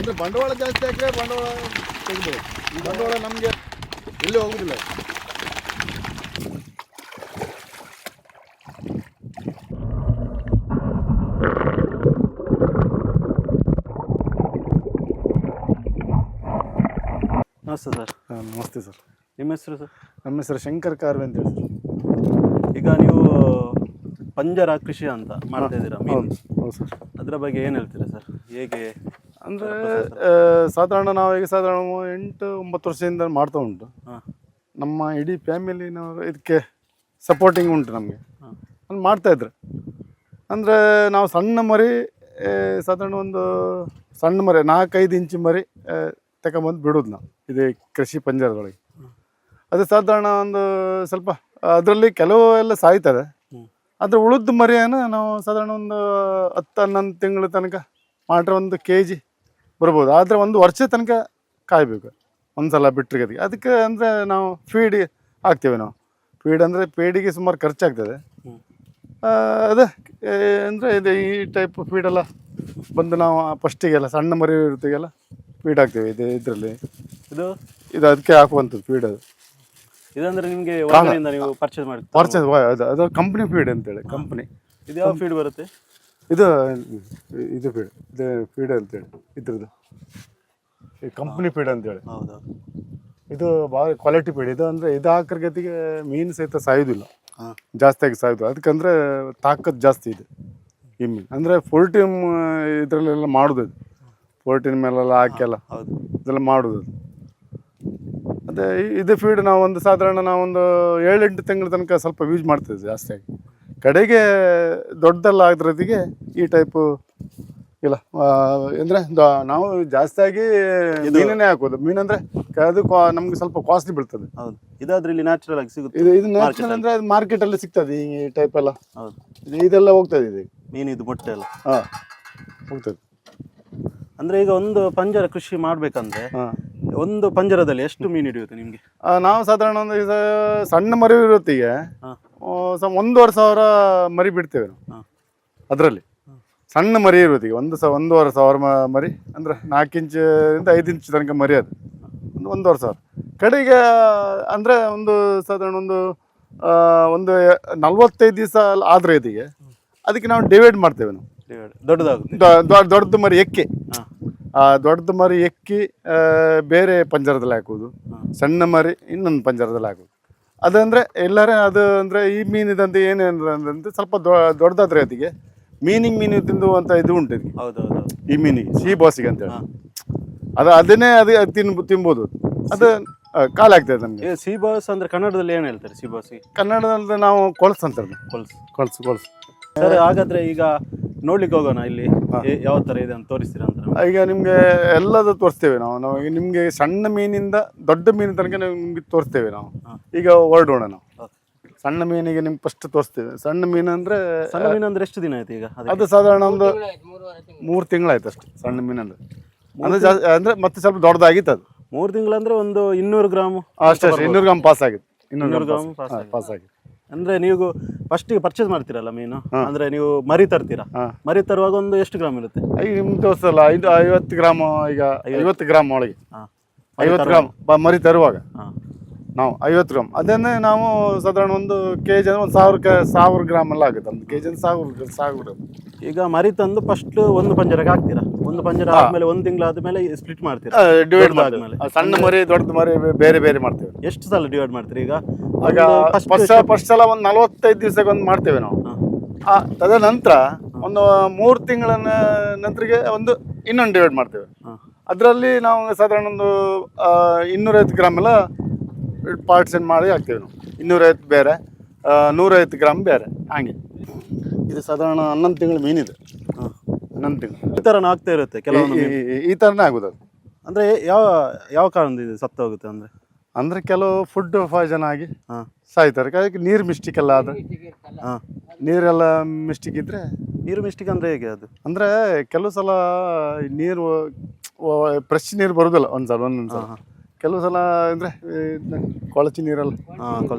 ಅಂದರೆ ಬಂಡವಾಳ ಜಾಸ್ತಿ ಹಾಕಿದ್ರೆ ಬಂಡವಾಳ ತೆಗಿಬೋದು. ಈ ಬಂಡವಾಳ ನಮಗೆ ಎಲ್ಲಿ ಹೋಗುದಿಲ್ಲ. ನಮಸ್ತೆ ಸರ್. ನಮಸ್ತೆ ಸರ್. ನಿಮ್ಮ ಹೆಸರು ಸರ್? ನಮ್ಮ ಹೆಸರು ಶಂಕರ್ ಕಾರ್ವೆ ಅಂತ ಹೇಳಿ ಸರ್. ಈಗ ನೀವು ಪಂಜರ ಕೃಷಿ ಅಂತ ಮಾಡ್ತಾ ಇದ್ದೀರಾ ಮೀನು? ಹೌದು ಸರ್. ಅದರ ಬಗ್ಗೆ ಏನು ಹೇಳ್ತೀರಾ ಸರ್? ಹೇಗೆ ಅಂದರೆ ಸಾಧಾರಣ ನಾವು ಈಗ ಸಾಧಾರಣ 8-9 ವರ್ಷದಿಂದ ಮಾಡ್ತಾ ಉಂಟು. ನಮ್ಮ ಇಡೀ ಫ್ಯಾಮಿಲಿನವರು ಇದಕ್ಕೆ ಸಪೋರ್ಟಿಂಗ್ ಉಂಟು ನಮಗೆ. ಅಲ್ಲಿ ಮಾಡ್ತಾಯಿದ್ರು. ಅಂದರೆ ನಾವು ಸಣ್ಣ ಮರಿ ಸಾಧಾರಣ ಒಂದು ಸಣ್ಣ ಮರಿ 4-5 ಇಂಚು ಮರಿ ತಗೊಂಬಂದು ಬಿಡೋದು ನಾವು ಇದು ಕೃಷಿ ಪಂಜರದೊಳಗೆ. ಅದು ಸಾಧಾರಣ ಒಂದು ಸ್ವಲ್ಪ ಅದರಲ್ಲಿ ಕೆಲವು ಎಲ್ಲ ಸಾಯ್ತದೆ. ಅದ್ರ ಉಳಿದ ಮರಿಯನ್ನು ನಾವು ಸಾಧಾರಣ ಒಂದು 10-11 ತಿಂಗಳ ತನಕ ಮಾಡ್ರೆ 1 kg ಬರ್ಬೋದು. ಆದರೆ 1 ವರ್ಷ ತನಕ ಕಾಯಬೇಕು ಒಂದು ಸಲ ಬಿಟ್ಟರೆ ಗತಿಗೆ. ಅದಕ್ಕೆ ಅಂದರೆ ನಾವು ಫೀಡ್ ಹಾಕ್ತೇವೆ. ನಾವು ಫೀಡ್ ಅಂದರೆ ಫೀಡಿಗೆ ಸುಮಾರು ಖರ್ಚಾಗ್ತದೆ. ಅದೇ ಅಂದರೆ ಇದು ಈ ಟೈಪ್ ಫೀಡೆಲ್ಲ ಬಂದು ನಾವು ಫಸ್ಟಿಗೆಲ್ಲ ಸಣ್ಣ ಮರಿ ಇರ್ತೀಗೆಲ್ಲ ಫೀಡ್ ಹಾಕ್ತೇವೆ. ಇದರಲ್ಲಿ ಇದು ಅದಕ್ಕೆ ಹಾಕುವಂಥದ್ದು ಫೀಡ್. ಅದು ಇದಂದ್ರೆ ನಿಮಗೆ ಹೊರಗಡೆಯಿಂದ ನೀವು ಪರ್ಚೇಸ್ ಮಾಡಿ ಅದು ಕಂಪ್ನಿ ಫೀಡ್ ಅಂತೇಳಿ. ಕಂಪ್ನಿ ಇದು ಯಾವ ಫೀಡ್ ಬರುತ್ತೆ? ಇದು ಫೀಡ್ ಇದು ಫೀಡ್ ಅಂತೇಳಿ ಇದ್ರದ್ದು ಕಂಪ್ನಿ ಫೀಡ್ ಅಂತೇಳಿ. ಹೌದಾ? ಇದು ಭಾಳ ಕ್ವಾಲಿಟಿ ಫೀಡ್. ಇದು ಅಂದರೆ ಇದು ಹಾಕರ ಗತಿಗೆ ಮೀನು ಸಹಿತ ಸಾಯೋದಿಲ್ಲ, ಜಾಸ್ತಿಯಾಗಿ ಸಾಯೋದು. ಅದಕ್ಕಂದರೆ ತಾಕತ್ತು ಜಾಸ್ತಿ ಇದೆ ಈ ಮೀನು. ಅಂದರೆ ಫೋರ್ಟೀನ್ ಇದರಲ್ಲೆಲ್ಲ ಮಾಡೋದು. ಇದು ಫೋರ್ಟೀನ್ ಮೇಲೆಲ್ಲ ಹಾಕೆಲ್ಲ ಇದೆಲ್ಲ ಮಾಡೋದು. ಅದೇ ಇದು ಫೀಡ್ ನಾವು ಒಂದು ಸಾಧಾರಣ ನಾವೊಂದು 7-8 ತಿಂಗಳ ತನಕ ಸ್ವಲ್ಪ ಯೂಸ್ ಮಾಡ್ತಿದ್ವಿ ಜಾಸ್ತಿಯಾಗಿ. ಕಡೆಗೆ ದೊಡ್ಡದೆಲ್ಲ ಆಗಿರೋದಿಗೆ ಈ ಟೈಪು ಇಲ್ಲ. ಅಂದರೆ ನಾವು ಜಾಸ್ತಿಯಾಗಿ ಮೀನನ್ನೇ ಹಾಕೋದು. ಮೀನಂದರೆ ಅದು ನಮ್ಗೆ ಸ್ವಲ್ಪ ಕಾಸ್ಟ್ಲಿ ಬೀಳ್ತದೆ. ಹೌದು. ಇದಾದ್ರೆ ಇಲ್ಲಿ ನ್ಯಾಚುರಲ್ ಆಗಿ ಸಿಗುತ್ತೆ. ಇದು ನ್ಯಾಚುರಲ್ ಅಂದರೆ ಅದು ಮಾರ್ಕೆಟಲ್ಲಿ ಸಿಗ್ತದೆ ಈ ಟೈಪ್ ಎಲ್ಲ. ಹೌದು. ಇದೆಲ್ಲ ಹೋಗ್ತದೆ. ಇದು ಮೀನು ಇದು ಮೊಟ್ಟೆ ಎಲ್ಲ ಹೋಗ್ತದೆ. ಅಂದರೆ ಈಗ ಒಂದು ಪಂಜರ ಕೃಷಿ ಮಾಡಬೇಕಂದ್ರೆ ಒಂದು ಪಂಜರದಲ್ಲಿ ಎಷ್ಟು ಮೀನು ಹಿಡಿಯುತ್ತೆ ನಿಮಗೆ? ನಾವು ಸಾಧಾರಣ ಒಂದು ಸಣ್ಣ ಮರಿ ಇರುತ್ತೀಗೆ 1,500 ಮರಿ ಬಿಡ್ತೇವೆ ನಾವು. ಅದರಲ್ಲಿ ಸಣ್ಣ ಮರಿ ಇರುತ್ತೀಗ 1,500 ಮರಿ ಅಂದರೆ 4 ಇಂಚಿಂದ 5 ಇಂಚ್ ತನಕ ಮರಿ. ಅದು 1,500 ಕಡೆಗೆ ಅಂದರೆ ಒಂದು ಸಾಧಾರಣ ಒಂದು 45 ದಿವಸ ಆದರೆ ಇದೀಗೆ ಅದಕ್ಕೆ ನಾವು ಡಿವೈಡ್ ಮಾಡ್ತೇವೆ. ನಾವು ದೊಡ್ಡದು ಮರಿ ಎಕ್ಕಿ ದೊಡ್ಡದು ಮರಿ ಎಕ್ಕಿ ಬೇರೆ ಪಂಜರದಲ್ಲಿ ಹಾಕೋದು, ಸಣ್ಣ ಮರಿ ಇನ್ನೊಂದು ಪಂಜರದಲ್ಲಿ ಹಾಕೋದು. ಅದಂದರೆ ಎಲ್ಲರೇ ಅದು ಅಂದರೆ ಈ ಮೀನಿದಂತೆ ಏನೇನಂದ್ರೆ ಸ್ವಲ್ಪ ದೊಡ್ಡದಾದ್ರೆ ಅದಕ್ಕೆ ಮೀನು ತಿಂದುವಂಥ ಇದು ಉಂಟು ಇದಕ್ಕೆ. ಹೌದೌದು. ಈ ಮೀನಿಗೆ ಸಿ ಬಾಸಿಗೆ ಅಂತೇಳಿ ಅದನ್ನೇ ತಿನ್ಬೋದು. ಅದು ಕಾಲ ಆಗ್ತದೆ ನಮಗೆ. ಸಿ ಬಾಸ್ ಅಂದರೆ ಕನ್ನಡದಲ್ಲಿ ಏನು ಹೇಳ್ತಾರೆ? ಸಿ ಬಾಸಿಗೆ ಕನ್ನಡದಲ್ಲಿ ನಾವು ಕೊಳಸು ಅಂತಾರೆ. ಕೊಳಸು. ಸರ್, ಹಾಗಾದ್ರೆ ಈಗ ನೋಡ್ಲಿಕ್ಕೆ ಹೋಗೋಣ. ಇಲ್ಲಿ ಯಾವ ಥರ ಇದೆ ಅಂತ ತೋರಿಸ್ತೀರಾ ಅಂತ? ಈಗ ನಿಮಗೆ ಎಲ್ಲದೂ ತೋರಿಸ್ತೇವೆ ನಾವು. ಈಗ ನಿಮಗೆ ಸಣ್ಣ ಮೀನಿಂದ ದೊಡ್ಡ ಮೀನಿನ ತನಕ ನಿಮ್ಗೆ ತೋರಿಸ್ತೇವೆ ನಾವು. ಈಗ ಹೊರಡೋಣ ನಾವು. ಸಣ್ಣ ಮೀನಿಗೆ ನಿಮ್ಗೆ ಫಸ್ಟ್ ತೋರಿಸ್ತೇವೆ. ಸಣ್ಣ ಮೀನು ಅಂದರೆ ಎಷ್ಟು ದಿನ ಆಯ್ತು ಈಗ? ಅದು ಸಾಧಾರಣ ಒಂದು 3 ತಿಂಗಳಾಯ್ತು ಅಷ್ಟೇ. ಸಣ್ಣ ಮೀನಂದ್ರೆ ಅಂದರೆ ಜಾಸ್ತಿ ಅಂದರೆ ಮತ್ತೆ ಸ್ವಲ್ಪ ದೊಡ್ಡದಾಗಿತ್ತು. ಅದು 3 ತಿಂಗಳಂದ್ರೆ ಒಂದು 200 ಗ್ರಾಮ್ ಅಷ್ಟೇ. 200 ಗ್ರಾಮ್ ಪಾಸ್ ಆಗಿದೆ. 200 ಗ್ರಾಮ್ ಪಾಸ್ ಆಗಿದೆ. ಅಂದ್ರೆ ನೀವು ಫಸ್ಟಿಗೆ ಪರ್ಚೇಸ್ ಮಾಡ್ತೀರಲ್ಲ ಮೀನು, ಅಂದ್ರೆ ನೀವು ಮರಿ ತರ್ತೀರಾ. ಮರಿ ತರುವಾಗ ಒಂದು ಎಷ್ಟು ಗ್ರಾಮ್ ಇರುತ್ತೆ? ಈಗ ನಿಮ್ಗೆ ತೋರಿಸಲ್ಲ 50 ಗ್ರಾಮ್. ಈಗ 50 ಗ್ರಾಮ್ ಒಳಗೆ 50 ಗ್ರಾಮ್ ಮರಿ ತರುವಾಗ ನಾವು 50 ಗ್ರಾಮ್ ಅದನ್ನೇ ನಾವು ಸಾಧಾರಣ 1 kg ಅಂದ್ರೆ 1,000 ಗ್ರಾಮ್ ಎಲ್ಲ ಆಗುತ್ತೆ. 1 kg 1,000 ಗ್ರಾಮ್. ಈಗ ಮರಿ ತಂದು ಫಸ್ಟ್ ಒಂದು ಪಂಜರಕ್ಕೆ ಹಾಕ್ತೀರಾ. ಒಂದು ಪಂಜರ ಆದ್ಮೇಲೆ 1 ತಿಂಗಳು ಆದ್ಮೇಲೆ ಸ್ಪ್ಲಿಟ್ ಮಾಡ್ತೀರಾ, ಡಿವೈಡ್ ಆದ್ಮೇಲೆ. ಸಣ್ಣ ಮರಿ ದೊಡ್ಡ ಮರಿ ಬೇರೆ ಬೇರೆ ಮಾಡ್ತೇವೆ. ಎಷ್ಟು ಸಲ ಡಿವೈಡ್ ಮಾಡ್ತೀರಿ? ಈಗ ಫಸ್ಟ್ ಸಲ ಒಂದು 45 ದಿವಸಕ್ಕೆ ಒಂದು ಮಾಡ್ತೇವೆ ನಾವು. ತದನಂತರ ಒಂದು 3 ತಿಂಗಳ ನಂತರಿಗೆ ಇನ್ನೊಂದು ಡಿವೈಡ್ ಮಾಡ್ತೇವೆ. ಅದರಲ್ಲಿ ನಾವು ಸಾಧಾರಣ ಒಂದು 250 ಗ್ರಾಮ್ ಎಲ್ಲ ಪಾರ್ಟ್ಸನ್ ಮಾಡಿ ಹಾಕ್ತೇವೆ ನಾವು. 250 ಬೇರೆ, 150 ಗ್ರಾಮ್ ಬೇರೆ, ಹಾಗೆ. ಇದು ಸಾಧಾರಣ 11 ತಿಂಗಳು ಮೀನಿದೆ. 11 ತಿಂಗಳು ಈ ಥರನ ಆಗ್ತಾ ಇರುತ್ತೆ ಕೆಲವೊಂದು. ಈ ಥರನೇ ಆಗೋದು. ಅದು ಅಂದರೆ ಯಾವ ಕಾರಣದಿಂದ ಇದು ಸತ್ತು ಹೋಗುತ್ತೆ? ಅಂದರೆ ಕೆಲವು ಫುಡ್ ಪಾಯ್ಸನ್ ಆಗಿ ಸಾಯ್ತಾರೆ. ಅದಕ್ಕೆ ನೀರು ಮಿಸ್ಟೇಕ್ ಎಲ್ಲ ಆದರೆ ನೀರೆಲ್ಲ ಮಿಸ್ಟೇಕ್ ಇದ್ದರೆ. ನೀರು ಮಿಸ್ಟೇಕ್ ಅಂದರೆ ಹೇಗೆ? ಅದು ಅಂದರೆ ಕೆಲವು ಸಲ ನೀರು ಫ್ರೆಶ್ ನೀರು ಬರೋದಿಲ್ಲ ಒಂದೊಂದು ಸಲ. ಕೆಲವು ಸಲ ಅಂದರೆ ಕೊಳಚಿ ನೀರೆಲ್ಲ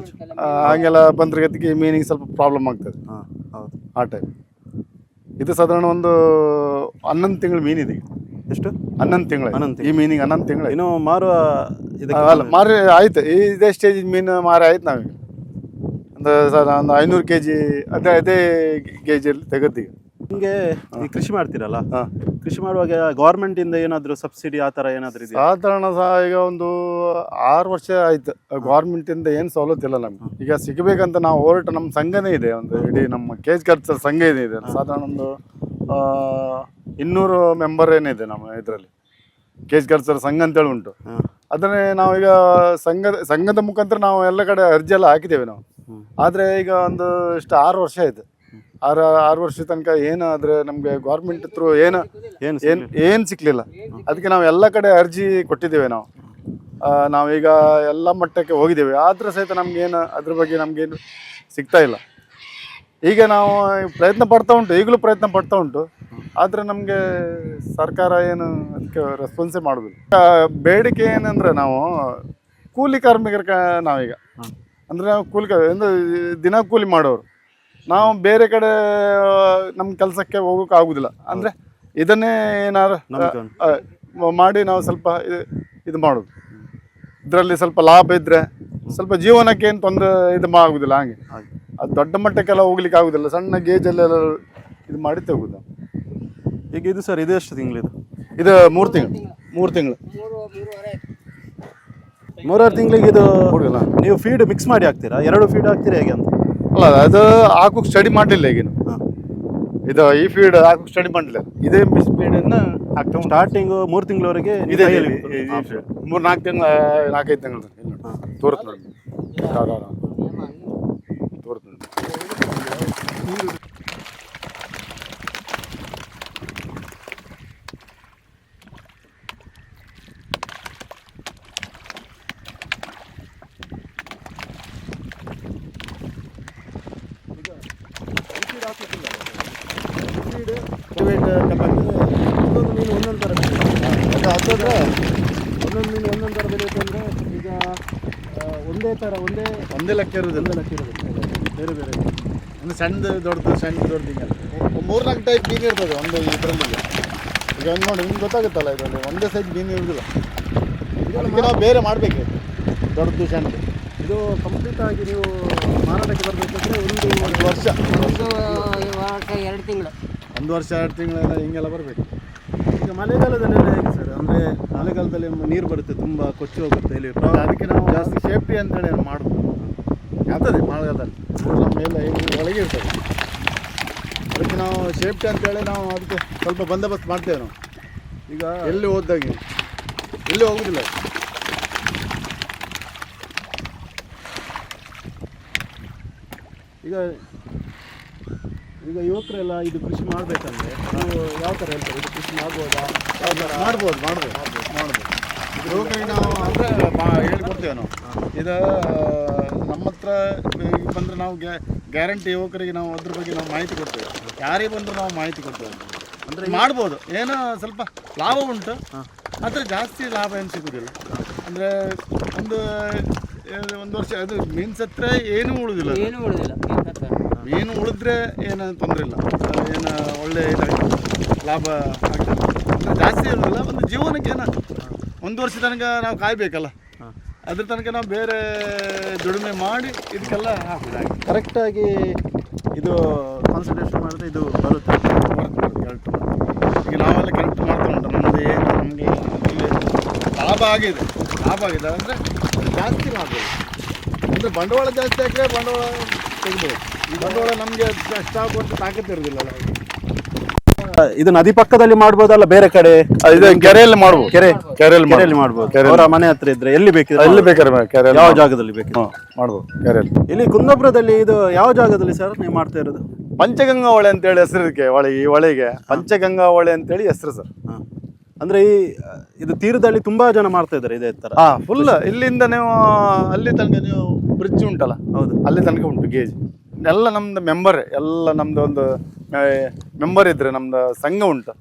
ಹಾಗೆಲ್ಲ ಬಂದ್ರೆ ಗತಿಗೆ ಮೀನಿಗೆ ಸ್ವಲ್ಪ ಪ್ರಾಬ್ಲಮ್ ಆಗ್ತದೆ. ಆ ಟೈಮ್ ಇದು ಸಾಧಾರಣ ಒಂದು 11 ತಿಂಗಳು ಮೀನಿದೆ. ಎಷ್ಟು? 11 ತಿಂಗಳು. 11 ಈ ಮೀನಿಗೆ 11 ತಿಂಗಳು. ಇನ್ನು ಮಾರುವ ಇದಕ್ಕೆ ಅಲ್ಲ ಮಾರಿ ಆಯ್ತು. ಇದೇ ಸ್ಟೇಜ್ ಮೀನು ಮಾರಿ ಆಯ್ತು ನಾವೀಗ. ಒಂದು 500 kg ಅದೇ ಗೇಜಲ್ಲಿ ತೆಗೆದೀಗ. ನಿಮಗೆ ಈ ಕೃಷಿ ಮಾಡ್ತೀರಲ್ಲ, ಕೃಷಿ ಮಾಡುವಾಗ ಗೌರ್ಮೆಂಟಿಂದ ಏನಾದರೂ ಸಬ್ಸಿಡಿ ಆ ಥರ ಏನಾದರೂ ಇದೆಯಾ? ಸಾಧಾರಣ ಈಗ ಒಂದು 6 ವರ್ಷ ಆಯ್ತು. ಗೌರ್ಮೆಂಟಿಂದ ಏನು ಸವಲತ್ತು ಇಲ್ಲ ನಮ್ಗೆ. ಈಗ ಸಿಗಬೇಕಂತ ನಾವು ಹೋರಾಟ, ನಮ್ಮ ಸಂಘನೇ ಇದೆ ಒಂದು, ಇಡೀ ನಮ್ಮ ಕೇಜ್ ಖರ್ಚು ಸಂಘ ಇದೆ. ಸಾಧಾರಣ ಒಂದು 200 ಮೆಂಬರ್ ಏನಿದೆ ನಮ್ಮ ಇದರಲ್ಲಿ. ಕೇಜ್ ಖರ್ಚರ ಸಂಘ ಅಂತೇಳಿ ಉಂಟು. ಅದನ್ನೇ ನಾವೀಗ ಸಂಘದ ಮುಖಾಂತರ ನಾವು ಎಲ್ಲ ಕಡೆ ಅರ್ಜಿ ಎಲ್ಲ ಹಾಕಿದ್ದೇವೆ ನಾವು. ಆದರೆ ಈಗ ಒಂದು 6 ವರ್ಷ ಆಯ್ತು. 6 ವರ್ಷ ತನಕ ಏನಾದರೆ ನಮಗೆ ಗೌರ್ಮೆಂಟ್ ಥ್ರೂ ಏನು ಸಿಕ್ಕಲಿಲ್ಲ. ಅದಕ್ಕೆ ನಾವು ಎಲ್ಲ ಕಡೆ ಅರ್ಜಿ ಕೊಟ್ಟಿದ್ದೇವೆ ನಾವು. ನಾವೀಗ ಎಲ್ಲ ಮಟ್ಟಕ್ಕೆ ಹೋಗಿದ್ದೇವೆ. ಆದರೂ ಸಹಿತ ನಮಗೇನು ಅದ್ರ ಬಗ್ಗೆ ನಮಗೇನು ಸಿಗ್ತಾ ಇಲ್ಲ. ಈಗ ನಾವು ಪ್ರಯತ್ನ ಪಡ್ತಾ ಉಂಟು, ಈಗಲೂ ಪ್ರಯತ್ನ ಪಡ್ತಾ ಉಂಟು. ಆದರೆ ನಮಗೆ ಸರ್ಕಾರ ಏನು ಅದಕ್ಕೆ ರೆಸ್ಪಾನ್ಸೇ ಮಾಡೋದಿಲ್ಲ. ಬೇಡಿಕೆ ಏನಂದರೆ ನಾವು ಕೂಲಿ ಕಾರ್ಮಿಕರ ನಾವೀಗ ಅಂದರೆ ನಾವು ದಿನ ಕೂಲಿ ಮಾಡೋರು. ನಾವು ಬೇರೆ ಕಡೆ ನಮ್ಮ ಕೆಲಸಕ್ಕೆ ಹೋಗೋಕೆ ಆಗೋದಿಲ್ಲ. ಅಂದರೆ ಇದನ್ನೇ ಏನಾದ್ರು ಮಾಡಿ ನಾವು ಸ್ವಲ್ಪ ಇದು ಮಾಡೋದು. ಇದರಲ್ಲಿ ಸ್ವಲ್ಪ ಲಾಭ ಇದ್ದರೆ ಸ್ವಲ್ಪ ಜೀವನಕ್ಕೆ ಏನು ತೊಂದರೆ ಆಗೋದಿಲ್ಲ. ಹಾಗೆ ಅದು ದೊಡ್ಡ ಮಟ್ಟಕ್ಕೆಲ್ಲ ಹೋಗ್ಲಿಕ್ಕೆ ಆಗೋದಿಲ್ಲ. ಸಣ್ಣ ಗೇಜಲ್ಲೆಲ್ಲ ಇದು ಮಾಡಿ ತೆಗೋದು. ಈಗ ಇದು ಸರ್, ಇದು ಎಷ್ಟು ತಿಂಗಳಿದು? ಇದು 3 ತಿಂಗಳು. 3 ತಿಂಗಳು 3-6 ತಿಂಗಳಿಗೆ ಇದು ನೀವು ಫೀಡ್ ಮಿಕ್ಸ್ ಮಾಡಿ ಹಾಕ್ತೀರಾ? 2 ಫೀಡ್ ಹಾಕ್ತೀರಾ ಹೇಗೆ ಅಂತ? ಅಲ್ಲ, ಅದು ಹಾಕೋಕೆ ಸ್ಟಡಿ ಮಾಡಲಿಲ್ಲ ಈಗಿನ. ಇದು ಈ ಫೀಡ್ ಹಾಕೋಕೆ ಸ್ಟಡಿ ಮಾಡಲಿಲ್ಲ. ಇದೇ ಫೀಡನ್ನು ಹಾಕ್ತಾ ಸ್ಟಾರ್ಟಿಂಗು 3 ತಿಂಗಳವರೆಗೆ ಇದೆ. 3-4 ತಿಂಗಳು 4-5 ತಿಂಗಳು ತೋರುತ್ತೆ ನೋಡಿ. ತೋರುತ್ತೆ. ಒಂದೊಂದು ಮೀನು ಒಂದೊಂದು ಥರ ಬೆಳೆಯುತ್ತೆ. ಹಾಕಿದ್ರೆ ಒಂದೊಂದು ಮೀನು ಒಂದೊಂದು ಥರ ಬೆಳೆಯುತ್ತೆ. ಅಂದರೆ ಈಗ ಒಂದೇ ಲೆಕ್ಕ ಇರೋದಿಲ್ಲ, ಬೇರೆ ಬೇರೆ. ಒಂದು ಸಣ್ಣದು ದೊಡ್ಡದು ಹಿಂಗೆ 3-4 ಟೈಪ್ ಮೀನು ಇರ್ತದೆ ಒಂದು ಇದರಲ್ಲಿ. ಈಗ ಒಂದು ನೋಡಿ ನಿಮ್ಗೆ ಗೊತ್ತಾಗುತ್ತಲ್ಲ, ಇದರಲ್ಲಿ ಒಂದೇ ಸೈಜ್ ಮೀನು ಇರೋದಿಲ್ಲ. ಇದಕ್ಕೆ ನಾವು ಬೇರೆ ಮಾಡಬೇಕು, ದೊಡ್ಡದು ಸಣ್ಣದು. ಇದು ಕಂಪ್ಲೀಟ್ ಆಗಿ ನೀವು ಮಾರಾಟಕ್ಕೆ ಬರಬೇಕಂದ್ರೆ ಒಂದು ವರ್ಷ 2 ತಿಂಗಳು 1 ವರ್ಷ 2 ತಿಂಗಳೆಲ್ಲ ಹಿಂಗೆಲ್ಲ ಬರಬೇಕು. ಈಗ ಮಳೆಗಾಲದಲ್ಲೆಲ್ಲ ಹೇಗೆ ಸರ್? ಅಂದರೆ ಮಳೆಗಾಲದಲ್ಲಿ ನೀರು ಬರುತ್ತೆ, ತುಂಬ ಕೊಚ್ಚಿ ಹೋಗುತ್ತೆ ಇಲ್ಲಿ. ಅದಕ್ಕೆ ನಾವು ಜಾಸ್ತಿ ಸೇಫ್ಟಿ ಅಂತೇಳಿ ಮಾಡೋದು. ಆಗ್ತದೆ ಮಳೆಗಾಲದಲ್ಲಿ ನಮ್ಮ ಮೇಲೆ ಒಳಗೆ ಇರ್ತದೆ. ಅದಕ್ಕೆ ನಾವು ಸೇಫ್ಟಿ ಅಂತೇಳಿ ನಾವು ಅದಕ್ಕೆ ಸ್ವಲ್ಪ ಬಂದೋಬಸ್ತ್ ಮಾಡ್ತೇವೆ ನಾವು. ಈಗ ಎಲ್ಲಿ ಹೋದಾಗೆ ಎಲ್ಲಿ ಹೋಗೋದಿಲ್ಲ. ಈಗ ಯುವಕರೆಲ್ಲ ಇದು ಕೃಷಿ ಮಾಡಬೇಕಂದ್ರೆ ನಾವು ಯಾವ ಥರ ಹೇಳ್ತಾರೆ? ಇದು ಕೃಷಿ ಮಾಡ್ಬೋದಾ? ಮಾಡ್ಬೋದು. ಯುವಕರಿಗೆ ನಾವು ಅಂದರೆ ಹೇಳ್ಕೊಡ್ತೇವೆ ನಾವು. ಇದು ನಮ್ಮ ಹತ್ರ ಬಂದರೆ ನಾವು ಗ್ಯಾರಂಟಿ ಯುವಕರಿಗೆ ನಾವು ಅದ್ರ ಬಗ್ಗೆ ನಾವು ಮಾಹಿತಿ ಕೊಡ್ತೇವೆ. ಯಾರಿಗೆ ಬಂದರೂ ನಾವು ಮಾಹಿತಿ ಕೊಡ್ತೇವೆ. ಅಂದರೆ ಮಾಡ್ಬೋದು, ಏನೋ ಸ್ವಲ್ಪ ಲಾಭ ಉಂಟು, ಆದರೆ ಜಾಸ್ತಿ ಲಾಭ ಏನು ಸಿಗೋದಿಲ್ಲ. ಅಂದರೆ ಒಂದು ವರ್ಷ ಅದು ಮೀನು ಸತ್ರ ಏನೂ ಉಳಿದಿಲ್ಲ. ಮೀನು ಉಳಿದ್ರೆ ಏನು ತೊಂದರೆ ಇಲ್ಲ, ಏನು ಒಳ್ಳೆ ಲಾಭ ಆಗ್ತದೆ. ಅಂದರೆ ಜಾಸ್ತಿ ಇರೋದಿಲ್ಲ. ಒಂದು ಜೀವನಕ್ಕೆ ಏನೋ 1 ವರ್ಷ ತನಕ ನಾವು ಕಾಯಬೇಕಲ್ಲ, ಅದ್ರ ತನಕ ನಾವು ಬೇರೆ ದುಡಿಮೆ ಮಾಡಿ ಇದಕ್ಕೆಲ್ಲ ಹಾಕೋದು. ಕರೆಕ್ಟಾಗಿ ಇದು ಕಾನ್ಸಂಟ್ರೇಷನ್ ಮಾಡಿದ್ರೆ ಇದು ಬರುತ್ತೆ. ಕರೆಕ್ಟ್. ಈಗ ನಾವೆಲ್ಲ ಕರೆಕ್ಟ್ ಮಾಡ್ತಾ ಉಂಟು. ನಮ್ಮದು ಏನು ನಮಗೆ ಲಾಭ ಆಗಿದೆ ಅಂದರೆ ಜಾಸ್ತಿ ಲಾಭ ಇದೆ. ಅಂದರೆ ಬಂಡವಾಳ ಜಾಸ್ತಿ ಹಾಕಿದ್ರೆ ಬಂಡವಾಳ ತೆಗಿಬೋದು. ಈ ಬಂಡವಾಳ ನಮಗೆ ಅಷ್ಟಾಗುವಂಥ ತಾಕತ್ತು ಇರೋದಿಲ್ಲ. ಇದು ನದಿ ಪಕ್ಕದಲ್ಲಿ ಮಾಡ್ಬೋದಲ್ಲ, ಬೇರೆ ಕಡೆ ಕೆರೆಯಲ್ಲಿ ಮಾಡ್ಬೋದು. ಕೆರೆಯಲ್ಲಿ ಮಾಡ್ಬೋದು. ಅವರ ಮನೆ ಹತ್ರ ಇದ್ರೆ ಎಲ್ಲಿ ಬೇಕಿದ್ರೆ ಎಲ್ಲಿ ಬೇಕಾದ್ರೆ ಕೆರೆ ಯಾವ ಜಾಗದಲ್ಲಿ ಬೇಕಿದ್ರೆ ಮಾಡ್ಬೋದು. ಕೆರೆಯಲ್ಲಿ ಇಲ್ಲಿ ಕುಂದಾಪುರದಲ್ಲಿ ಇದು ಯಾವ ಜಾಗದಲ್ಲಿ ಸರ್ ನೀವು ಮಾಡ್ತಾ ಇರೋದು? ಪಂಚಗಂಗಾ ಹೊಳೆ ಅಂತೇಳಿ ಹೆಸರು. ಇದಕ್ಕೆ ಈ ಹೊಳೆಗೆ ಪಂಚಗಂಗಾ ಹೊಳೆ ಅಂತೇಳಿ ಹೆಸರು ಸರ್. ಅಂದ್ರೆ ಇದು ತೀರದಲ್ಲಿ ತುಂಬಾ ಜನ ಮಾಡ್ತಾ ಇದ್ದಾರೆ ಇದೇ ತರ. ಫುಲ್ ಇಲ್ಲಿಂದ ನೀವು ಅಲ್ಲಿ ತನಕ ನೀವು ಬ್ರಿಡ್ಜ್ ಉಂಟಲ್ಲ, ಹೌದು, ಅಲ್ಲಿ ತನಕ ಉಂಟು ಗೇಜ್. ಎಲ್ಲ ನಮ್ದು ಮೆಂಬರ್, ಎಲ್ಲ ನಮ್ದು ಒಂದು ಮೆಂಬರ್ ಇದ್ರೆ ನಮ್ದು ಸಂಘ ಉಂಟು.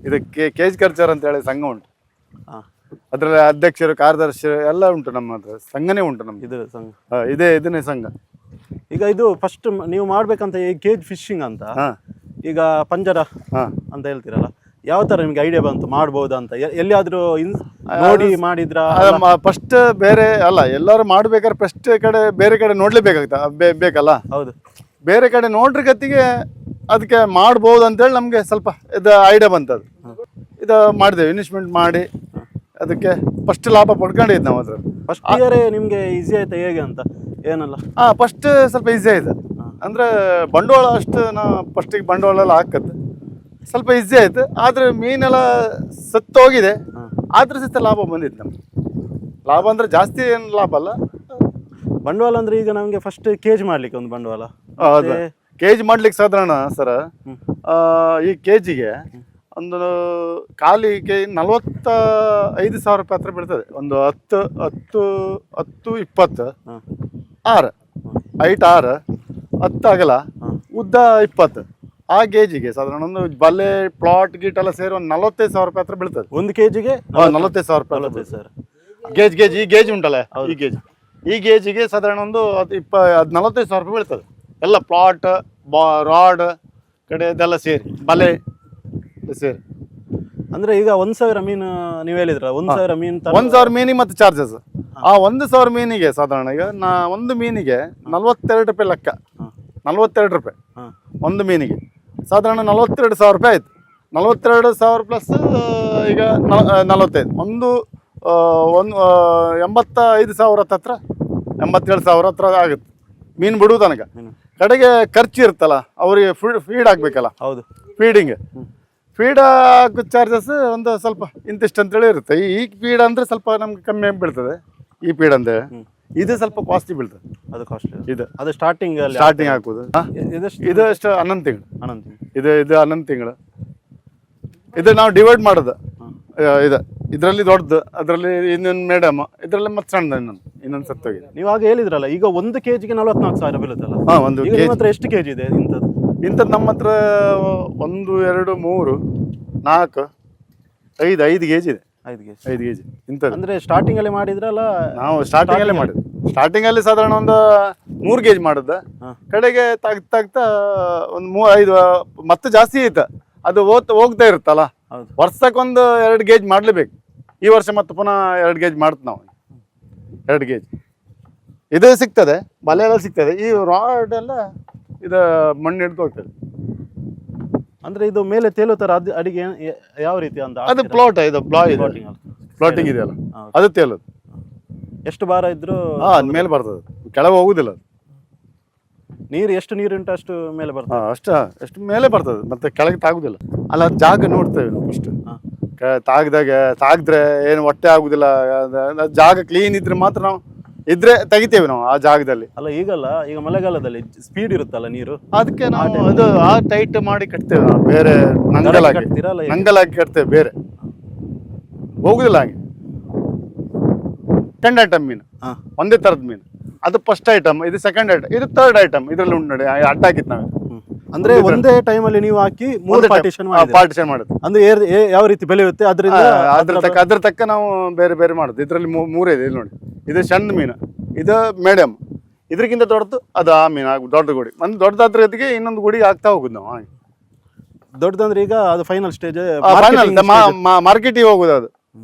ಇದಕ್ಕೆ ಕೇಜ್ ಕಲ್ಚರ್ ಅಂತ ಹೇಳಿ ಸಂಘ ಉಂಟು. ಅದರಲ್ಲಿ ಅಧ್ಯಕ್ಷರು, ಕಾರ್ಯದರ್ಶಿ ಎಲ್ಲ ಉಂಟು. ನಮ್ಮ ಹತ್ರ ಸಂಘನೇ ಉಂಟು ನಮ್ದು. ಇದು ಸಂಘ ಇದನ್ನೇ ಸಂಘ. ಈಗ ಇದು ಫಸ್ಟ್ ನೀವು ಮಾಡ್ಬೇಕಂತ ಈ ಕೇಜ್ ಫಿಶಿಂಗ್ ಅಂತ, ಈಗ ಪಂಜರ ಅಂತ ಹೇಳ್ತೀರಲ್ಲ, ಯಾವ ತರ ನಿಮ್ಗೆ ಐಡಿಯಾ ಬಂತು ಮಾಡ್ಬೋದಾ ಅಂತ? ಎಲ್ಲಿಯಾದ್ರೂ ನೋಡಿ ಮಾಡಿದ್ರಾ? ಫಸ್ಟ್ ಬೇರೆ ಅಲ್ಲ, ಎಲ್ಲರೂ ಮಾಡ್ಬೇಕಾದ್ರೆ ಫಸ್ಟ್ ಕಡೆ ಬೇರೆ ಕಡೆ ನೋಡ್ಲೇಬೇಕಾಗ್ತ ಬೇಕಲ್ಲ. ಹೌದು. ಬೇರೆ ಕಡೆ ನೋಡ್ರಿ ಗತಿಗೆ ಅದಕ್ಕೆ ಮಾಡ್ಬೋದು ಅಂತೇಳಿ ನಮಗೆ ಸ್ವಲ್ಪ ಇದು ಐಡಿಯಾ ಬಂತದ್ದು. ಇದು ಮಾಡಿದೆವು, ಇನ್ವೆಸ್ಟ್ಮೆಂಟ್ ಮಾಡಿ ಅದಕ್ಕೆ ಫಸ್ಟ್ ಲಾಭ ಪಡ್ಕೊಂಡಿದ್ದು ನಾವು ಅದ್ರ. ಫಸ್ಟ್ ಇಯರೇ ನಿಮ್ಗೆ ಈಸಿ ಆಯ್ತಾ ಹೇಗೆ ಅಂತ? ಏನಲ್ಲ ಫಸ್ಟ್ ಸ್ವಲ್ಪ ಈಸಿ ಆಯ್ತು. ಅಂದ್ರೆ ಬಂಡವಾಳ ಅಷ್ಟು ನಾವು ಫಸ್ಟಿಗೆ ಬಂಡವಾಳ ಎಲ್ಲ ಹಾಕದ್ದು ಸ್ವಲ್ಪ ಈಸಿ ಆಯ್ತು. ಆದ್ರೆ ಮೀನೆಲ್ಲ ಸತ್ತೋಗಿದೆ, ಆದ್ರೆ ಸಹಿತ ಲಾಭ ಬಂದಿತ್ತು ನಮ್ಗೆ. ಲಾಭ ಅಂದ್ರೆ ಜಾಸ್ತಿ ಏನು ಲಾಭ ಅಲ್ಲ. ಬಂಡವಾಳ ಅಂದ್ರೆ ಈಗ ನಮ್ಗೆ ಫಸ್ಟ್ ಕೇಜ್ ಮಾಡ್ಲಿಕ್ಕೆ ಒಂದು ಬಂಡವಾಳ. ಹೌದು, ಕೆಜಿ ಮಾಡ್ಲಿಕ್ಕೆ ಸಾಧಾರಣ ಸರ್ ಈ ಕೆಜಿಗೆ ಒಂದು ಖಾಲಿ 45,000 ರೂಪಾಯಿ ಹತ್ರ ಬೀಳ್ತದೆ. ಒಂದು 10-20 6 ಹೈಟ್ 6 10 ಅಗಲ ಉದ್ದ 20 ಆ ಗೇಜಿಗೆ ಸಾಧಾರಣ ಒಂದು ಬಲ್ಲೆ ಪ್ಲಾಟ್ ಗೀಟ್ ಎಲ್ಲ ಸೇರಿ ಒಂದು 45,000 ರೂಪಾಯಿ ಹತ್ರ ಬೀಳ್ತದೆ. ಒಂದು ಕೆಜಿಗೆ 45,000 ರೂಪಾಯಿ ಸರ್. ಗೇಜ್ ಈ ಗೇಜ್ ಉಂಟಲ್ಲ, ಈ ಗೇಜಿಗೆ ಸಾಧಾರಣ ಒಂದು 45,000 ರೂಪಾಯಿ ಬೀಳ್ತದೆ. ಎಲ್ಲ ಪ್ಲಾಟ್ ರಾಡ್ ಕಡೆ ಇದೆಲ್ಲ ಸೇರಿ ಬಲೆ ಸೇರಿ. ಅಂದ್ರೆ ಈಗ 1,000 ಮೀನು ನೀವು ಹೇಳಿದ್ರ, 1,000 ಮೀನು 1,000 ಮೀನಿಗೆ ಮತ್ತೆ ಚಾರ್ಜಸ್. ಆ 1,000 ಮೀನಿಗೆ ಸಾಧಾರಣ ಈಗ ಒಂದು ಮೀನಿಗೆ 42 ರೂಪಾಯಿ ಲೆಕ್ಕ. 42 ರೂಪಾಯಿ ಒಂದು ಮೀನಿಗೆ ಸಾಧಾರಣ 42,000 ರೂಪಾಯಿ ಆಯ್ತು. 42,000 ಪ್ಲಸ್ ಈಗ 45 ಒಂದು 85,000 ಹತ್ರ 87,000 ಹತ್ರ ಆಗುತ್ತೆ ಮೀನು ಬಿಡುವ ತನಕ. ಕಡೆಗೆ ಖರ್ಚು ಇರುತ್ತಲ್ಲ, ಅವರಿಗೆ ಫೀಡ್ ಹಾಕ್ಬೇಕಲ್ಲ. ಹೌದು, ಫೀಡಿಂಗ್ ಫೀಡ್ ಹಾಕೋ ಚಾರ್ಜಸ್ ಒಂದು ಸ್ವಲ್ಪ ಇಂತಿಷ್ಟು ಅಂತೇಳಿ ಇರುತ್ತೆ. ಈ ಫೀಡ್ ಅಂದರೆ ಸ್ವಲ್ಪ ನಮ್ಗೆ ಕಮ್ಮಿ ಬೀಳ್ತದೆ. ಈ ಫೀಡ್ ಅಂದರೆ ಇದು ಸ್ವಲ್ಪ ಕಾಸ್ಟ್ಲಿ ಬೀಳ್ತದೆ. ಅದು ಕಾಸ್ಟ್ಲಿ. ಅದು ಸ್ಟಾರ್ಟಿಂಗ್ ಹಾಕೋದು ಇದು ಅಷ್ಟು 11 ತಿಂಗಳು. ಇದು 11 ತಿಂಗಳು. ಇದು ನಾವು ಡಿವೈಡ್ ಮಾಡೋದು. ಇದರಲ್ಲಿ ದೊಡ್ಡದು, ಅದರಲ್ಲಿ ಇನ್ನೊಂದು ಮೇಡಮ್, ಇದರಲ್ಲಿ ಮತ್ತೆ ಸಣ್ಣದು ಇನ್ನೊಂದು ಸತ್ತೋಗಿದೆ. ನೀವು ಆಗ ಹೇಳಿದ್ರಲ್ಲ, ಈಗ ಒಂದು ಕೆಜಿಗೆ 44,000 ಬೀಳುತ್ತಲ್ಲ. ಒಂದು ನಿಮ್ಮ ಹತ್ರ ಎಷ್ಟು ಕೆಜಿ ಇದೆ ಇಂಥದ್ದು? ನಮ್ಮ ಹತ್ರ 1 2 3 4 5 ಕೆಜಿ ಇದೆ. 5 ಕೆಜಿ ಇಂಥದ್ದು. ಅಂದ್ರೆ ಸ್ಟಾರ್ಟಿಂಗ್ ಅಲ್ಲಿ ಮಾಡಿದ್ರಲ್ಲ? ನಾವು ಸ್ಟಾರ್ಟಿಂಗ್ ಅಲ್ಲೇ ಮಾಡಿದ್ವಿ. ಸ್ಟಾರ್ಟಿಂಗ್ ಅಲ್ಲಿ ಸಾಧಾರಣ ಒಂದು 3 ಕೆಜಿ ಮಾಡಿದ್ದ. ಕಡೆಗೆ ತಾಗ್ತಾ ಒಂದು 5 ಮತ್ತೆ ಜಾಸ್ತಿ ಐತ. ಅದು ಹೋಗ್ತಾ ಇರುತ್ತಲ್ಲ, ವರ್ಷಕ್ಕೊಂದು 2 ಗೇಜ್ ಮಾಡ್ಲೇಬೇಕು. ಈ ವರ್ಷ ಮತ್ತೆ ಪುನಃ 2 ಗೇಜ್ ಮಾಡ್ತೀವಿ ನಾವು. 2 ಗೇಜ್ ಇದು ಸಿಗ್ತದೆ, ಬಲೆ ಎಲ್ಲ ಸಿಗ್ತದೆ. ಈ ರಾಡ್ ಎಲ್ಲ ಇದು ಮಣ್ಣು ಹಿಡ್ದು ಹೋಗ್ತದೆ. ಅಂದ್ರೆ ಇದು ಮೇಲೆ ತೇಲೋ ತರ ಅಡಿಗೆ ಯಾವ ರೀತಿ ಅಂತ? ಅದು ಪ್ಲಾಟ್, ಇದು ಪ್ಲಾಟಿಂಗ್ ಇದೆಯಲ್ಲ, ಅದು ತೇಲೋದು. ಎಷ್ಟು ಭಾರ ಇದ್ರು ಅದ್ ಮೇಲೆ ಬರ್ತದೆ, ಕೆಳಗೆ ಹೋಗುದಿಲ್ಲ. ಅದು ನೀರು ಎಷ್ಟು ನೀರುಂಟು ಅಷ್ಟು ಮೇಲೆ ಬರ್ತದೆ. ಅಷ್ಟು ಮೇಲೆ ಬರ್ತದೆ, ಮತ್ತೆ ಕೆಳಗೆ ತಾಗುದಿಲ್ಲ. ಅಲ್ಲ, ಜಾಗ ನೋಡ್ತೇವೆ ನಾವು ಫಸ್ಟ್. ತಾಗಿದ್ರೆ ಏನು ಹೊಟ್ಟೆ ಆಗುದಿಲ್ಲ. ಜಾಗ ಕ್ಲೀನ್ ಇದ್ರೆ ಮಾತ್ರ ನಾವು ತೆಗಿತೇವೆ ನಾವು ಆ ಜಾಗದಲ್ಲಿ. ಅಲ್ಲ, ಈಗ ಮಳೆಗಾಲದಲ್ಲಿ ಸ್ಪೀಡ್ ಇರುತ್ತಲ್ಲ ನೀರು, ಅದಕ್ಕೆ ನಾವು ಅದು ಟೈಟ್ ಮಾಡಿ ಕಟ್ತೇವೆ ನಾವು. ಬೇರೆ ನಂಗಲಾಗಿ ಕಟ್ತೇವೆ, ಬೇರೆ ಹೋಗುದಿಲ್ಲ ಹಾಗೆ. 10 ಐಟಮ್ ಮೀನು, ಒಂದೇ ತರದ ಮೀನು. ಅದು ಫಸ್ಟ್ ಐಟಮ್, ಇದು ಸೆಕೆಂಡ್ ಐಟಮ್, ಇದು ಥರ್ಡ್ ಐಟಮ್. ಇದರಲ್ಲಿ ಉಂಟು ನೋಡಿ, ಅಡ್ಡ ಹಾಕಿತ್ತು ನಾವು. ಅಂದ್ರೆ ಒಂದೇ ಟೈಮ್ ಅಲ್ಲಿ ನೀವು ಹಾಕಿ 3 ಪಾರ್ಟಿಷನ್ ಮಾಡುದು. ಅಂದ್ರೆ ಯಾವ ರೀತಿ ಬೆಳೆಯುತ್ತೆ ಅದ್ರ ತಕ್ಕ ನಾವು ಬೇರೆ ಬೇರೆ ಮಾಡುದು. ಇದರಲ್ಲಿ 3 ಇದೆ. ಇಲ್ಲಿ ನೋಡಿ, ಇದು ಸಣ್ಣ ಮೀನು, ಇದು ಮೀಡಿಯಂ, ಇದಕ್ಕಿಂತ ದೊಡ್ಡದು ಅದು ಆ ಮೀನು. ದೊಡ್ಡ ಗುಡಿ ಒಂದು ದೊಡ್ಡದಾದ್ರ ಜೊತೆಗೆ ಇನ್ನೊಂದು ಗುಡಿ ಆಗ್ತಾ ಹೋಗುದು ನಾವು. ಹಾಗೆ ದೊಡ್ಡದಂದ್ರೆ ಈಗ ಅದು ಫೈನಲ್ ಸ್ಟೇಜ್, ಮಾರ್ಕೆಟಿಗೆ ಹೋಗುದು. ಅದು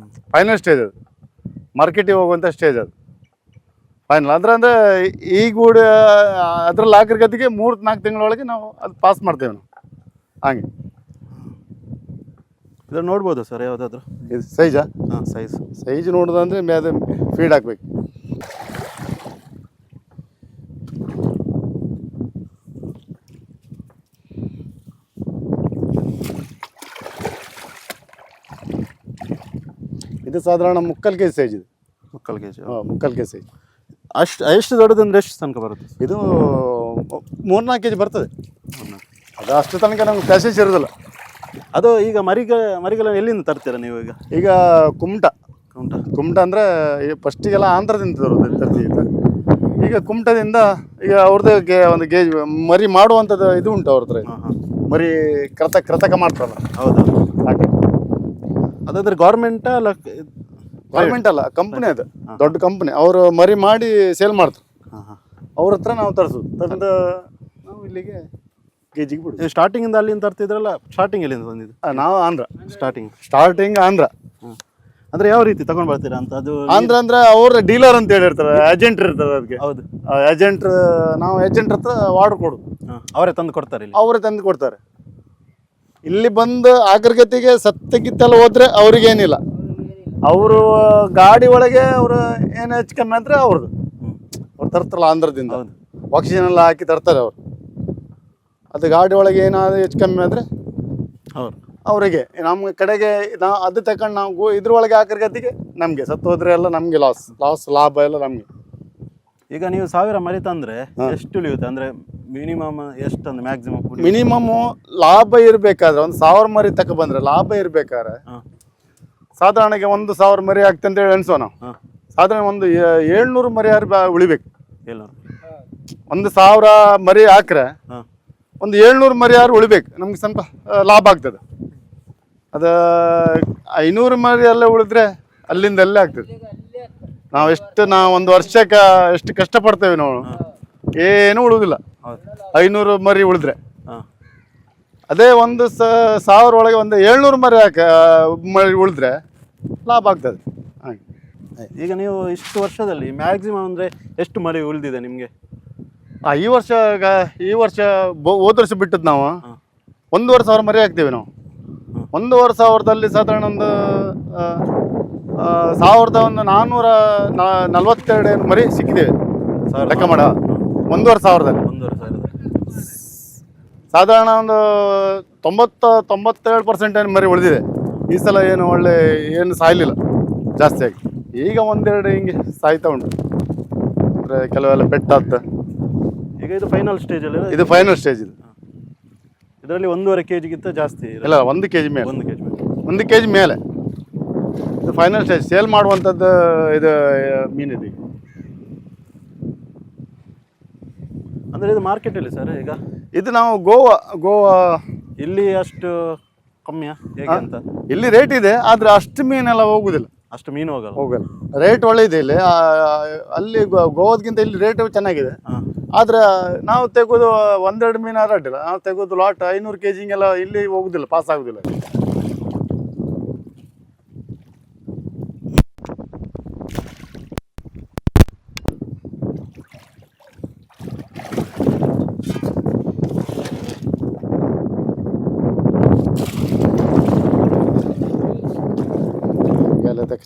ಫೈನಲ್ ಸ್ಟೇಜ್, ಅದು ಮಾರ್ಕೆಟಿಗೆ ಹೋಗುವಂತ ಸ್ಟೇಜ್. ಅದು ಫೈನಲ್ ಅಂದ್ರೆ ಈ ಗೂಡು ಅದ್ರಲ್ಲಿ ಹಾಕಿದ ಗತಿಗೆ 3-4 ತಿಂಗಳೊಳಗೆ ನಾವು ಅದು ಪಾಸ್ ಮಾಡ್ತೇವೆ ನಾವು. ಹಾಗೆ ಇದು ನೋಡ್ಬೋದು ಸರ್ ಯಾವುದಾದ್ರು? ಇದು ಸೈಜಾ? ಸೈಜ್ ನೋಡೋದಂದ್ರೆ ಅದು ಫೀಡ್ ಹಾಕ್ಬೇಕು. ಇದು ಸಾಧಾರಣ 3/4 ಕೆಜಿ ಸೈಜ್. ಇದು 3/4 ಕೆಜಿ ಸೈಜ್. ಎಷ್ಟು ದೊಡ್ಡದಂದ್ರೆ ಎಷ್ಟು ತನಕ ಬರುತ್ತೆ? ಇದು 3-4 ಕೆಜಿ ಬರ್ತದೆ. ಅದು ಅಷ್ಟು ತನಕ ನಮ್ಗೆ ಪ್ಯಾಸೇಜ್ ಇರೋದಿಲ್ಲ. ಅದು ಈಗ ಮರಿಗಳನ್ನು ಎಲ್ಲಿಂದ ತರ್ತೀರಾ ನೀವು? ಈಗ ಕುಮಟ ಅಂದರೆ ಫಸ್ಟಿಗೆಲ್ಲ ಆಂಧ್ರದಿಂದ ತರ್ತೀವಿ. ಈಗ ಕುಮಟದಿಂದ ಈಗ ಅವ್ರದ್ದು ಒಂದು ಗೇಜ್ ಮರಿ ಮಾಡುವಂಥದ್ದು ಇದು ಉಂಟು ಅವ್ರ ಹತ್ರ. ಮರಿ ಕೃತಕ ಮಾಡ್ತಾರಲ್ಲ. ಹೌದು. ಅದಾದ್ರೆ ಗೌರ್ಮೆಂಟ್ ಅಲ್ಲ? ಗೌರ್ಮೆಂಟ್ ಅಲ್ಲ, ಕಂಪ್ನಿ. ಅದು ದೊಡ್ಡ ಕಂಪ್ನಿ. ಅವರು ಮರಿ ಮಾಡಿ ಸೇಲ್ ಮಾಡ್ತಾರೆ. ಅವ್ರ ಹತ್ರ ನಾವು ತರಿಸೋದು. ತಂದು ನಾವು ಇಲ್ಲಿಗೆ ಕೆಜಿಗೆ ಬಿಡುದು. ನೀವು ಸ್ಟಾರ್ಟಿಂಗಿಂದ ಅಲ್ಲಿಂದ ತರ್ತಿದ್ರಲ್ಲ, ಸ್ಟಾರ್ಟಿಂಗ್ ಎಲ್ಲಿಂದ ಬಂದಿದ್ದು? ನಾವು ಆಂಧ್ರ ಸ್ಟಾರ್ಟಿಂಗ್ ಆಂಧ್ರ. ಅಂದ್ರೆ ಯಾವ ರೀತಿ ತಗೊಂಡ್ ಬರ್ತೀರಾ ಅಂತ? ಅದು ಆಂಧ್ರ ಅಂದ್ರೆ ಅವ್ರ ಡೀಲರ್ ಅಂತ ಹೇಳಿರ್ತಾರೆ, ಏಜೆಂಟ್ ಇರ್ತಾರೆ ಅದಕ್ಕೆ. ಹೌದು, ಏಜೆಂಟ್, ನಾವು ಏಜೆಂಟ್ ಹತ್ರ ಆರ್ಡರ್ ಕೊಡೋದು, ಅವರೇ ತಂದು ಕೊಡ್ತಾರೆ ಇಲ್ಲಿ. ಅವರೇ ತಂದು ಕೊಡ್ತಾರೆ. ಇಲ್ಲಿ ಬಂದು ಆಗರ್ಗತಿಗೆ ಸತ್ತಗಿತ್ತೆಲ್ಲ ಹೋದ್ರೆ ಅವ್ರಿಗೇನಿಲ್ಲ, ಅವರು ಗಾಡಿ ಒಳಗೆ ಅವರು ಏನು ಹೆಚ್ಚು ಕಮ್ಮಿ ಅಂದರೆ ಅವ್ರದ್ದು, ಅವ್ರು ತರ್ತಾರಲ್ಲ ಆಂಧ್ರದಿಂದ, ಆಕ್ಸಿಜನ್ ಎಲ್ಲ ಹಾಕಿ ತರ್ತಾರೆ ಅವರು. ಅದು ಗಾಡಿ ಒಳಗೆ ಏನಾದರೂ ಹೆಚ್ಚು ಕಮ್ಮಿ ಅಂದರೆ ಅವರಿಗೆ, ನಮ್ಮ ಕಡೆಗೆ ನಾವು ಅದು ತಗೊಂಡು ನಾವು ಇದ್ರೊಳಗೆ ಹಾಕರ್ಗತಿಗೆ ನಮಗೆ ಸತ್ತು ಹೋದ್ರೆ ಎಲ್ಲ ನಮಗೆ ಲಾಸ್, ಲಾಭ ಎಲ್ಲ ನಮಗೆ. ಈಗ ನೀವು 1000 ಮರಿ ತಂದ್ರೆ ಎಷ್ಟು ಉಳಿಯುತ್ತೆ? ಅಂದ್ರೆ ಮಿನಿಮಮ್ ಎಷ್ಟು ಅಂದ್ರೆ ಮ್ಯಾಕ್ಸಿಮಮ್? ಮಿನಿಮಮ್ಮು ಲಾಭ ಇರಬೇಕಾದ್ರೆ 1000 ಮರಿ ತಕ ಬಂದ್ರೆ ಲಾಭ ಇರಬೇಕಾದ್ರೆ ಸಾಧಾರಣಕ್ಕೆ 1000 ಮರಿ ಆಗ್ತದೆ ಅಂತ ಹೇಳಿ ಎಣಿಸೋ ನಾವು. ಸಾಧಾರಣ ಒಂದು 700 ಮರಿ ಉಳಿಬೇಕು. 1000 ಮರಿ ಹಾಕ್ರೆ ಒಂದು 700 ಮರಿ ಉಳಿಬೇಕು, ನಮ್ಗೆ ಸ್ವಲ್ಪ ಲಾಭ ಆಗ್ತದೆ. ಅದು 500 ಮರಿ ಎಲ್ಲ ಉಳಿದ್ರೆ ಅಲ್ಲಿಂದ ಅಲ್ಲೇ ಆಗ್ತದೆ. ನಾವು ಒಂದು ವರ್ಷಕ್ಕೆ ಎಷ್ಟು ಕಷ್ಟಪಡ್ತೇವೆ ನಾವು, ಏನು ಉಳುವುದಿಲ್ಲ. 500 ಮರಿ ಉಳಿದ್ರೆ ಅದೇ 1000 ಒಳಗೆ ಒಂದು 700 ಮರಿ ಉಳಿದ್ರೆ ಲಾಭ ಆಗ್ತದೆ. ಹಾಗೆ ಈಗ ನೀವು ಇಷ್ಟು ವರ್ಷದಲ್ಲಿ ಮ್ಯಾಕ್ಸಿಮಮ್ ಅಂದ್ರೆ ಎಷ್ಟು ಮರಿ ಉಳಿದಿದೆ ನಿಮಗೆ? ಈ ವರ್ಷ ಹೋದ ವರ್ಷ ಬಿಟ್ಟದ್ದು ನಾವು 1500 ಮರಿ ಹಾಕ್ತೇವೆ ನಾವು. 1500ದಲ್ಲಿ ಸಾಧಾರಣ ಒಂದು 1442 ಮರಿ ಸಿಕ್ಕಿದ್ದೇವೆ ಲೆಕ್ಕ ಮಾಡ. 1500ದಲ್ಲಿ ಸಾಧಾರಣ ಒಂದು 97% ಏನು ಮರಿ ಉಳಿದಿದೆ. ಈ ಸಲ ಏನು ಏನು ಸಾಯ್ಲಿಲ್ಲ ಜಾಸ್ತಿಯಾಗಿ. ಈಗ ಒಂದೆರಡು ಹಿಂಗೆ ಸಾಯ್ತಾ ಉಂಟು, ಅಂದರೆ ಕೆಲವೆಲ್ಲ ಪೆಟ್ಟಾಗ್ತ. ಈಗ ಇದು ಫೈನಲ್ ಸ್ಟೇಜಲ್ಲಿ? ಇದು ಫೈನಲ್ ಸ್ಟೇಜ್. ಇದರಲ್ಲಿ 1.5 kg ಜಾಸ್ತಿ ಇಲ್ಲ, 1 kg ಮೇಲೆ. 1 kg ಮೇಲೆ ಇದು ಫೈನಲ್ ಸ್ಟೇಜ್. ಸೇಲ್ ಮಾಡುವಂಥದ್ದು ಇದು ಮೀನಿದೆ. ಅಂದರೆ ಇದು ಮಾರ್ಕೆಟಲ್ಲಿ ಸರ್ ಈಗ ಇದು ನಾವು ಗೋವಾ ಇಲ್ಲಿ ಅಷ್ಟು ಕಮ್ಮಿಯಾ ಹೇಗೆ ಅಂತ? ಇಲ್ಲಿ ರೇಟ್ ಇದೆ, ಆದರೆ ಅಷ್ಟು ಮೀನೆಲ್ಲ ಹೋಗುದಿಲ್ಲ, ಅಷ್ಟು ಮೀನು ಹೋಗಲ್ಲ. ರೇಟ್ ಒಳ್ಳೆ ಇದೆ ಇಲ್ಲಿ. ಅಲ್ಲಿ ಗೋವಾದ್ಗಿಂತ ಇಲ್ಲಿ ರೇಟ್ ಚೆನ್ನಾಗಿದೆ. ಆದ್ರೆ ನಾವು ತೆಗೋದು 1-2 ಮೀನು ಅಡ್ಡಿಲ್ಲ, ನಾವು ತೆಗೋದು ಲಾಟ್ 500 kg ಹಿಂಗೆಲ್ಲ ಇಲ್ಲಿ ಹೋಗುದಿಲ್ಲ, ಪಾಸ್ ಆಗುದಿಲ್ಲ.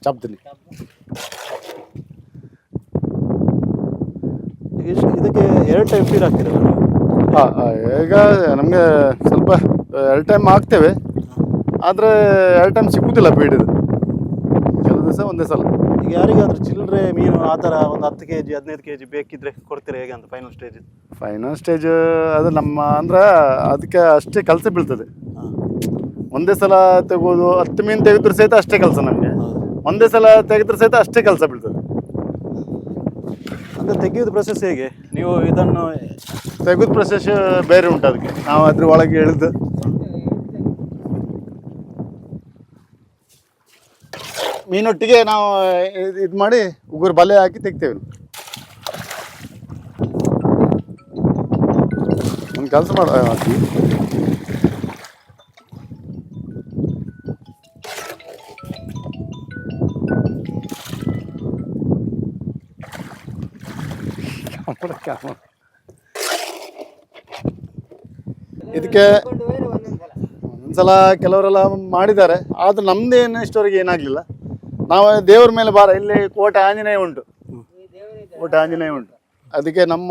ಚಾಪ್ತೀನಿ. ಇದಕ್ಕೆ 2 ಟೈಮ್ ಫೀಡ್ ಹಾಕ್ತೀರಲ್ಲ? ಈಗ ನಮಗೆ ಸ್ವಲ್ಪ 2 ಟೈಮ್ ಹಾಕ್ತೇವೆ, ಆದರೆ 2 ಟೈಮ್ ಸಿಕ್ಕುದಿಲ್ಲ ಫೀಡ್. ಇದು ಕೆಲವು ದಿವಸ ಒಂದೇ ಸಲ. ಈಗ ಯಾರಿಗಾದ್ರೂ ಚಿಲ್ಲರೆ ಮೀನು ಆ ಥರ ಒಂದು 10 kg 15 kg ಬೇಕಿದ್ರೆ ಕೊಡ್ತೀರಾ ಹೇಗೆ ಅಂತ? ಫೈನಲ್ ಸ್ಟೇಜ್ ಅದು ನಮ್ಮ ಅಂದ್ರೆ ಅದಕ್ಕೆ ಅಷ್ಟೇ ಕೆಲಸ ಬೀಳ್ತದೆ. ಒಂದೇ ಸಲ ತೆಗೋದು 10 ಮೀನು ತೆಗೆದ್ರೆ ಸಹಿತ ಅಷ್ಟೇ ಕೆಲಸ ನಮಗೆ. ಒಂದೇ ಸಲ ತೆಗೆದ್ರೆ ಸಹಿತ ಅಷ್ಟೇ ಕೆಲಸ ಬೀಳ್ತದೆ. ಅಂದರೆ ತೆಗೆಯೋದು ಪ್ರೊಸೆಸ್ ಹೇಗೆ? ನೀವು ಇದನ್ನು ತೆಗೆದು ಪ್ರೊಸೆಸ್ ಬೇರೆ ಉಂಟು. ಅದಕ್ಕೆ ನಾವು ಅದ್ರ ಒಳಗೆ ಇಳಿದು ಮೀನೊಟ್ಟಿಗೆ ನಾವು ಇದು ಮಾಡಿ ಉಗುರು ಬಲೆ ಹಾಕಿ ತೆಗ್ತೇವೆ. ಒಂದು ಕೆಲಸ ಮಾಡ ಇದಕ್ಕೆ ಒಂದೊಂದ್ಸಲ ಕೆಲವರೆಲ್ಲ ಮಾಡಿದ್ದಾರೆ, ಆದ್ರೆ ನಮ್ದೇನು ಇಷ್ಟವರೆಗೆ ಏನಾಗಲಿಲ್ಲ. ನಾವು ದೇವ್ರ ಮೇಲೆ ಭಾರ. ಇಲ್ಲಿ ಕೋಟೆ ಆಂಜನೇಯ ಉಂಟು, ಅದಕ್ಕೆ ನಮ್ಮ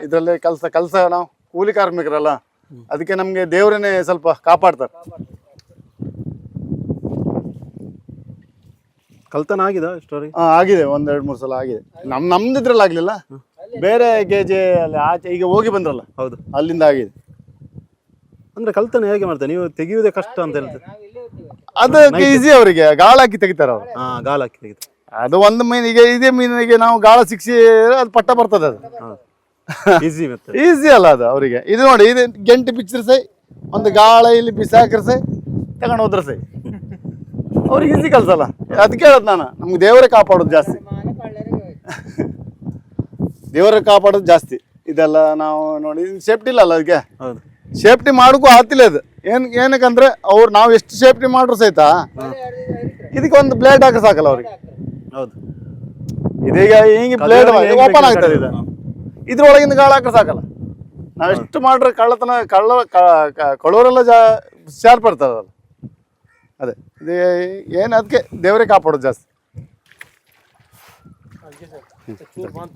ಇದರಲ್ಲೇ ಕೆಲಸ ನಾವು ಕೂಲಿ ಕಾರ್ಮಿಕರಲ್ಲ, ಅದಕ್ಕೆ ನಮಗೆ ದೇವರನ್ನೇ ಸ್ವಲ್ಪ ಕಾಪಾಡ್ತಾರೆ. ಕಳ್ತನ ಆಗಿದೆ ಸ್ಟೋರಿ? ಆಗಿದೆ, 1-2-3 ಸಲ ಆಗಿದೆ. ನಮ್ದಿದ್ರಲ್ಲಿ ಆಗಲಿಲ್ಲ, ಬೇರೆ ಕೆಜೆ ಅಲ್ಲಿ ಆಚೆ ಈಗ ಹೋಗಿ ಬಂದ್ರಲ್ಲ, ಹೌದು, ಅಲ್ಲಿಂದ ಆಗಿದೆ. ಅಂದ್ರೆ ಕಳ್ತನ ಹೇಗೆ ಮಾಡ್ತಾರೆ? ನೀವು ತೆಗೆಯುವುದೇ ಕಷ್ಟ ಅಂತ ಹೇಳ್ತಾರೆ. ಅದಕ್ಕೆ ಈಸಿ, ಅವರಿಗೆ ಗಾಳ ಹಾಕಿ ತೆಗಿತಾರೆ ಅವರು. ಗಾಳ ಹಾಕಿ ತೆಗಿತಾರೆ. ಅದು ಒಂದು ಮೀನಿಗೆ, ಇದೇ ಮೀನಿಗೆ ನಾವು ಗಾಳ ಸಿಕ್ಸಿ ಅದು ಪಟ್ಟ ಬರ್ತದೆ. ಅದು ಈಸಿ ಅಲ್ಲ ಅದು ಅವರಿಗೆ. ಇದು ನೋಡಿ, ಇದು ಗೆಂಟು ಬಿಚ್ಚಿದ್ರೆ ಸೈ, ಒಂದು ಗಾಳ ಇಲ್ಲಿ ಬಿಸಾಕ್ರೆ ಸೈ, ತಗೊಂಡು ಹೋದ್ರೆ ಸೈ, ಅವ್ರಿಗೆ ಈಸಿ ಕೆಲಸ ಅಲ್ಲ. ಅದಕ್ಕೆ ಹೇಳೋದು ನಾನು, ನಮ್ಗೆ ದೇವರೇ ಕಾಪಾಡೋದು ಜಾಸ್ತಿ. ದೇವರೇ ಕಾಪಾಡೋದು ಜಾಸ್ತಿ. ಇದೆಲ್ಲ ನಾವು ನೋಡಿ ಸೇಫ್ಟಿ ಇಲ್ಲ ಅಲ್ಲ, ಅದಕ್ಕೆ ಸೇಫ್ಟಿ ಮಾಡೋಕ್ಕೂ ಆಗ್ತಿಲ್ಲ ಇದು ಏನಕ್ಕಂದ್ರೆ ಅವ್ರು ನಾವು ಎಷ್ಟು ಸೇಫ್ಟಿ ಮಾಡ್ರು ಸಹಿತ ಇದಕ್ಕೆ ಒಂದು ಬ್ಲೇಡ್ ಹಾಕಿ ಸಾಕಲ್ಲ ಅವ್ರಿಗೆ. ಹೌದು. ಇದೀಗ ಹಿಂಗೆ ಬ್ಲೇಡ್ ಓಪನ್ ಆಗ್ತದೆ ಇದು, ಇದ್ರೊಳಗಿಂದ ಗಾಳ ಹಾಕಿ ಸಾಕಲ್ಲ. ನಾವು ಎಷ್ಟು ಮಾಡ್ರೆ ಕಳ್ಳವರೆಲ್ಲ ಶಾರ್ಪ್ ಇರ್ತದಲ್ಲ. ಅದೇ ಇದು ಏನು ಅದಕ್ಕೆ ದೇವರೇ ಕಾಪಾಡೋದು ಜಾಸ್ತಿ.